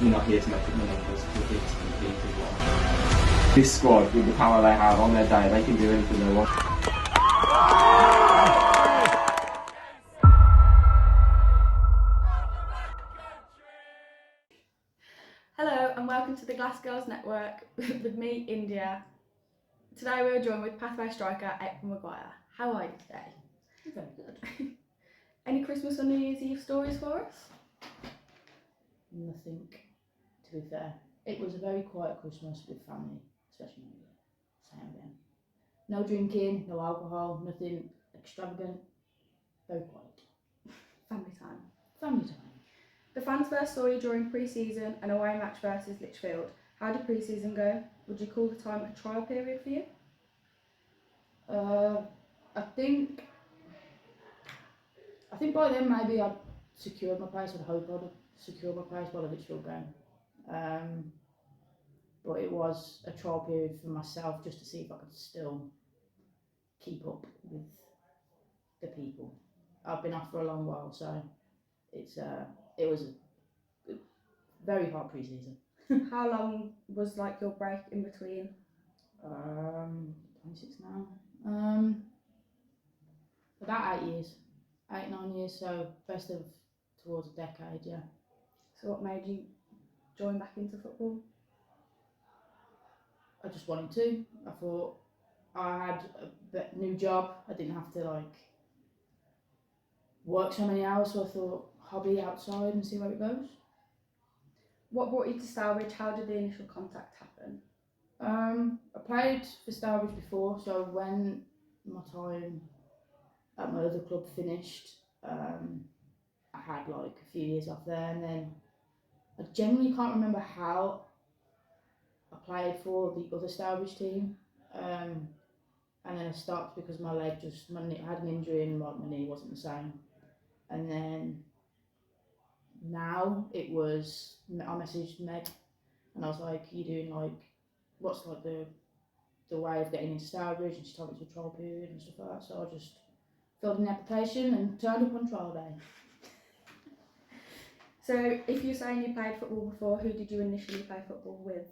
We're not here to make up the numbers, we're here to compete as well. This squad, with the power they have on their day, they can do anything they want. Hello and welcome to the Glass Girls Network with me, India. Today we are joined with Pathway striker Mcguire. How are you today? Very good. Any Christmas or New Year's Eve stories for us? Nothing, to be fair. It was a very quiet Christmas with family, especially New Year. Same again. No drinking, no alcohol, nothing extravagant. Very quiet. Family time. Family time. The fans first saw you during pre-season and away match versus Lichfield. How did pre-season go? Would you call the time a trial period for you? I think by then maybe I'd secured my place. I'd hope I'd secured my place by the Lichfield game. But it was a trial period for myself just to see if I could still keep up with the people. I've been off for a long while, so it was a very hard pre-season. How long was your break in between? 26 now. About 8 years. 8-9 years, so best of towards a decade, yeah. So what made you join back into football? I just wanted to. I thought I had a new job. I didn't have to work so many hours, so I thought hobby outside and see where it goes. What brought you to Stourbridge? How did the initial contact happen? I played for Stourbridge before, so when my time at my other club finished, I had a few years off there, and then I generally can't remember how I played for the other Stourbridge team, and then I stopped because my leg I had an injury and my knee wasn't the same, and then now I messaged Meg and I was like, "You doing what's the way of getting into Stourbridge?" And she told me it's a trial period and stuff like that, so I just filled in the application and turned up on trial day. So if you're saying you played football before, who did you initially play football with?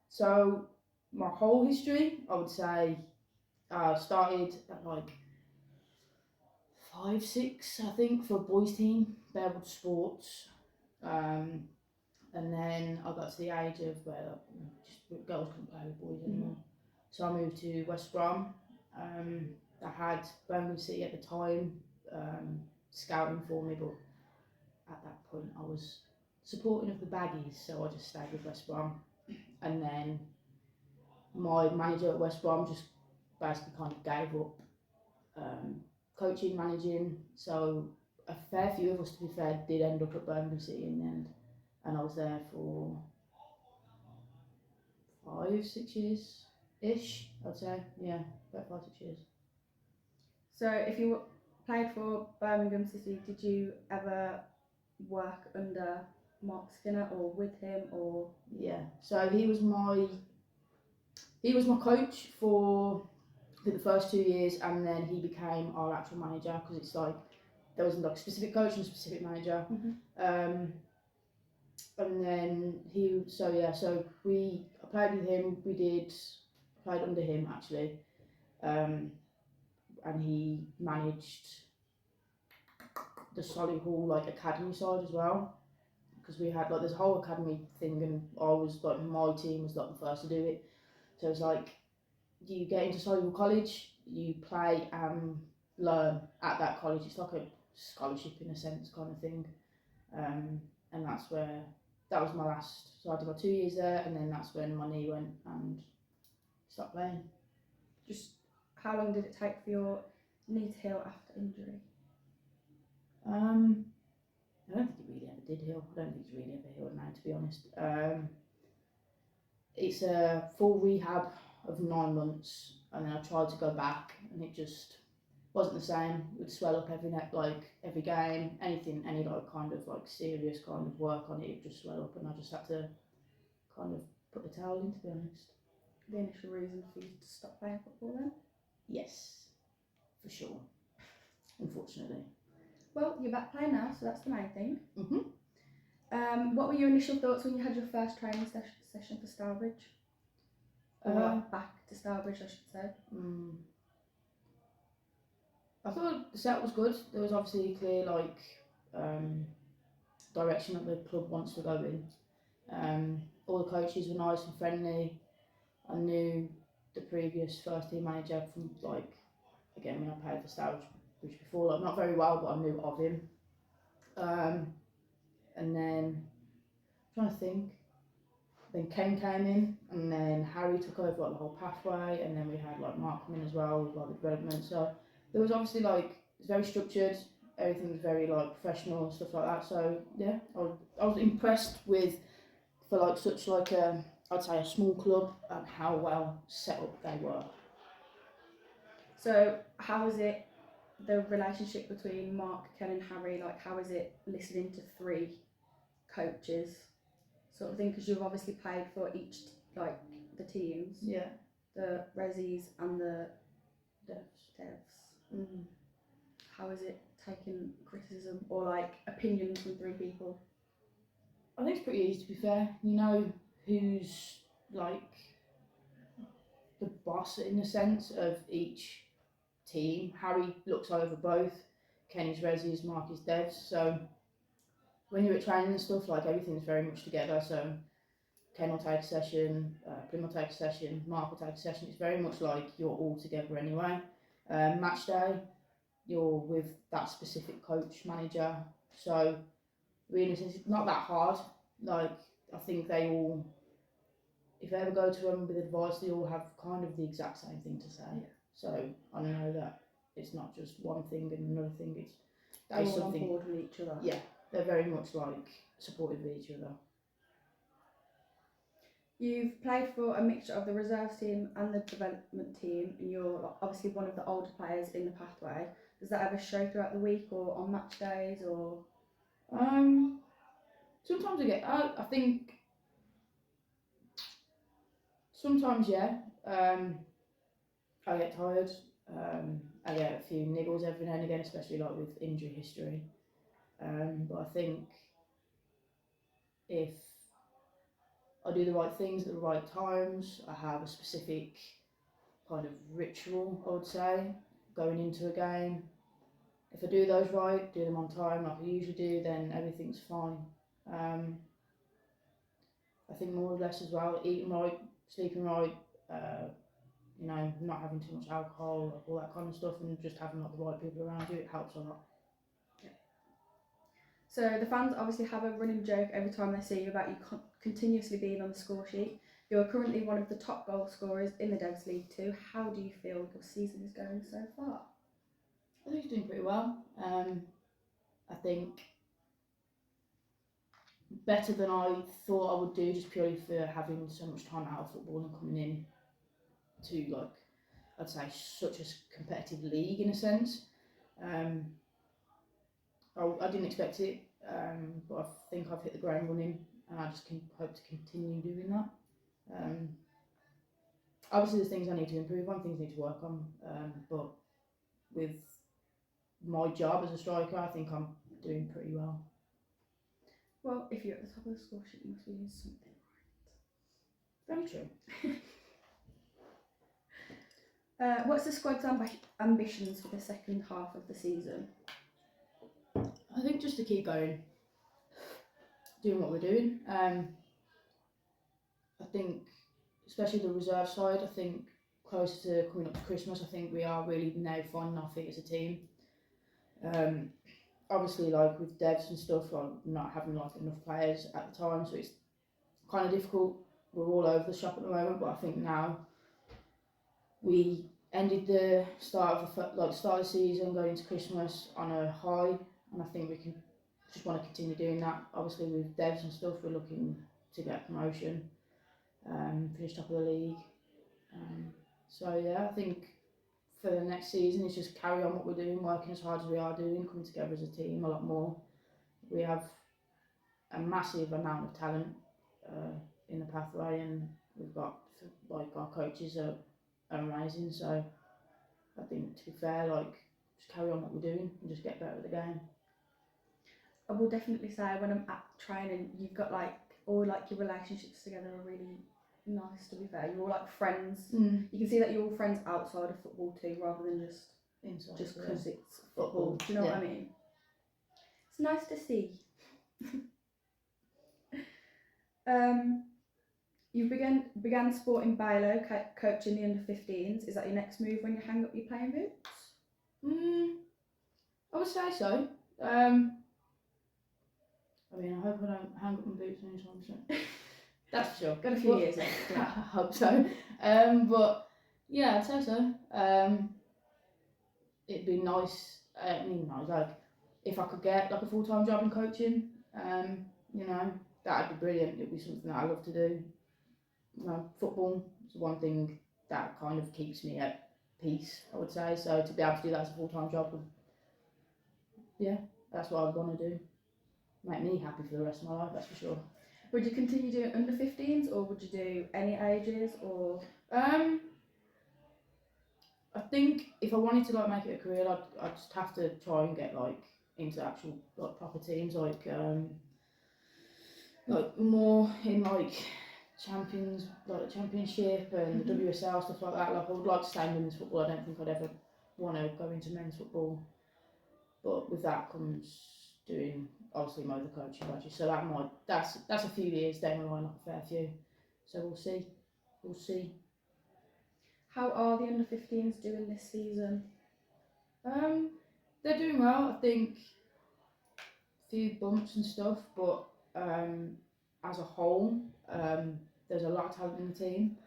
So my whole history, I would say, started at 5, 6, I think, for a boys team, Beresford Sports. And then I got to the age of where just girls couldn't play with boys anymore. So I moved to West Brom. I had Birmingham City at the time scouting for me, but at that point I was supporting of the Baggies, so I just stayed with West Brom. And then my manager at West Brom just basically kind of gave up coaching, managing, so a fair few of us, to be fair, did end up at Birmingham City in the end, and I was there for 5, 6 years ish, I'd say. Yeah, about 5, 6 years. So if you played for Birmingham City, did you ever work under Marc Skinner or with him, or? Yeah, so he was my coach for the first 2 years, and then he became our actual manager, because it's there was a specific coach and a specific manager. And then I played with him. Played under him actually, and he managed the Solihull academy side as well, because we had this whole academy thing, and I was my team was the first to do it. So it's you get into Solihull College, you play and learn at that college. It's like a scholarship in a sense kind of thing, and that was my last. So I did my 2 years there, and then that's when my knee went and stopped playing. Just how long did it take for your knee to heal after injury? I don't think it really ever did heal. I don't think it's really ever healed now, to be honest. It's a full rehab of 9 months, and then I tried to go back, and it just wasn't the same. It would swell up every game, anything, any kind of serious kind of work on it, it would just swell up, and I just had to kind of put the towel in, to be honest. The initial reason for you to stop playing football then? Yes, for sure. Unfortunately. Well, you're back playing now, so that's the main thing. What were your initial thoughts when you had your first training session for Stourbridge? Or back to Stourbridge, I should say. I thought the set was good. There was obviously a clear direction that the club wants to go in. All the coaches were nice and friendly. I knew the previous first team manager from again when I played for Stourbridge before, not very well, but I knew of him. And then I'm trying to think. Then Ken came in, and then Harry took over the whole pathway, and then we had Mark come in as well with the development. So there was obviously it's very structured. Everything was very professional and stuff like that. So yeah, I was impressed with for such I'd say a small club and how well set up they were. So how is it the relationship between Mark, Ken, and Harry? How is it listening to three coaches, sort of thing? Because you've obviously played for each the teams. Yeah. The Resis and the Devs. Devs. How is it taking criticism or opinions from three people? I think it's pretty easy, to be fair. You know who's the boss in the sense of each team. Harry looks over both. Ken is Resis, Mark is Devs. So when you're at training and stuff, everything's very much together. So Ken will take a session, Prim will take a session, Mark will take a session. It's very much you're all together anyway. Match day, you're with that specific coach, manager. So really, it's not that hard. I think they all, if they ever go to them with advice, they all have kind of the exact same thing to say. Yeah. So I know that it's not just one thing and another thing. They're all on board with each other. Yeah, they're very much supportive of each other. You've played for a mixture of the reserves team and the development team, and you're obviously one of the older players in the pathway. Does that ever show throughout the week or on match days or? Sometimes I get. I think. Sometimes, yeah. I get tired. I get a few niggles every now and again, especially with injury history. But I think if I do the right things at the right times, I have a specific kind of ritual, I would say, going into a game. If I do those right, do them on time like I usually do, then everything's fine. I think more or less as well, eating right, sleeping right, not having too much alcohol, all that kind of stuff, and just having the right people around you, it helps a lot. Yeah. So the fans obviously have a running joke every time they see you about you continuously being on the score sheet. You're currently one of the top goal scorers in the Devs League too. How do you feel your season is going so far? I think it's doing pretty well. I think better than I thought I would do, just purely for having so much time out of football and coming in to I'd say such a competitive league in a sense. I didn't expect it, but I think I've hit the ground running, and I just hope to continue doing that. Obviously there's things I need to improve on, things I need to work on, but with my job as a striker, I think I'm doing pretty well. Well, if you're at the top of the score sheet, you must be doing something right. Very true. What's the squad's ambitions for the second half of the season? I think just to keep going, doing what we're doing. I think, especially the reserve side, I think close to coming up to Christmas, I think we are really now finding our feet as a team. Obviously, with devs and stuff, not having enough players at the time, so it's kind of difficult. We're all over the shop at the moment, but I think now we ended the start of the season, going into Christmas on a high, and I think we can just want to continue doing that. Obviously, with devs and stuff, we're looking to get promotion, finish top of the league. So yeah, I think for the next season, it's just carry on what we're doing, working as hard as we are doing, coming together as a team a lot more. We have a massive amount of talent in the pathway, and we've got our coaches are amazing. So I think, to be fair, just carry on what we're doing and just get better at the game. I will definitely say when I'm at training, you've got like all like your relationships together are really nice. To be fair, you're all like friends. You can see that you're all friends outside of football too, rather than just Inside, because it's football. Do you know what I mean? It's nice to see. You began sport in Bailo, coaching the under 15s. Is that your next move when you hang up your playing boots? I would say so. I mean, I hope I don't hang up my boots anytime soon. That's for sure. Got a few years left. I hope so. But yeah, I'd say so. It'd be nice. Like if I could get like a full-time job in coaching. That'd be brilliant. It'd be something that I love to do. Football is one thing that kind of keeps me at peace, I would say. So to be able to do that as a full-time job that's what I'd want to do. Make me happy for the rest of my life, that's for sure. Would you continue doing under 15s, or would you do any ages, or? I think if I wanted to like make it a career, I'd just have to try and get like into actual like proper teams, like more in like championship and the WSL, stuff like that. Like I would like to stay in women's football. I don't think I'd ever want to go into men's football. But with that comes doing obviously my other coaching badges. So that's a few years down the line, like a fair few. So we'll see. How are the under 15s doing this season? They're doing well. I think a few bumps and stuff, but as a whole, there's a lot of talent in the team,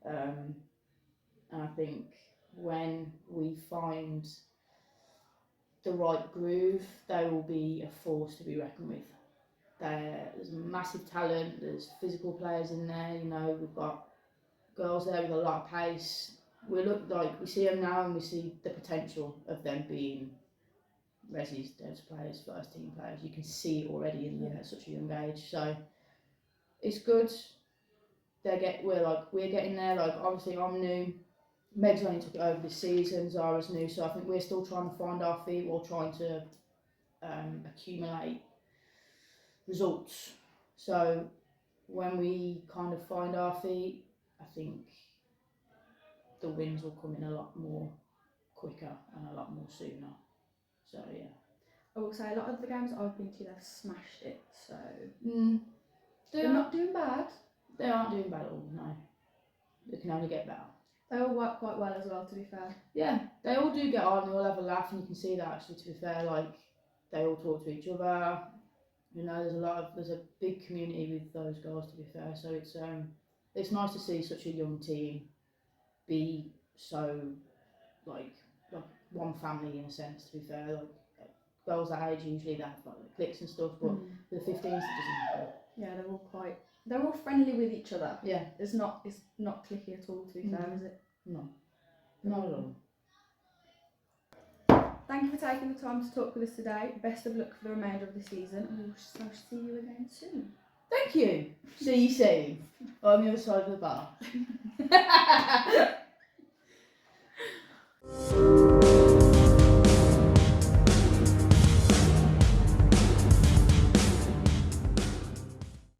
and I think when we find the right groove, they will be a force to be reckoned with. There's massive talent, there's physical players in there, we've got girls there with a lot of pace. We see them now and we see the potential of them being Resi's devs players, first team players. You can see it already in them at such a young age. So it's good. We're getting there. Like obviously I'm new. Meg's only took it over this season. Zara's new, so I think we're still trying to find our feet or trying to accumulate results. So when we kind of find our feet, I think the wins will come in a lot more quicker and a lot more sooner. So yeah. I will say a lot of the games I've been to, they've smashed it. So they're not doing bad. They aren't doing bad at all. No, they can only get better. They all work quite well as well, to be fair. Yeah, they all do get on. They all have a laugh, and you can see that actually. To be fair, like they all talk to each other. There's a big community with those girls. To be fair, so it's nice to see such a young team be so like one family in a sense. To be fair, like girls that age usually they have like cliques and stuff, but the 15s it doesn't happen. Yeah, they're all friendly with each other. Yeah, it's not cliquey at all, to be fair, is it? No, not at all. Thank you for taking the time to talk with us today. Best of luck for the remainder of the season, and we'll see you again soon. Thank you. See you soon on the other side of the bar.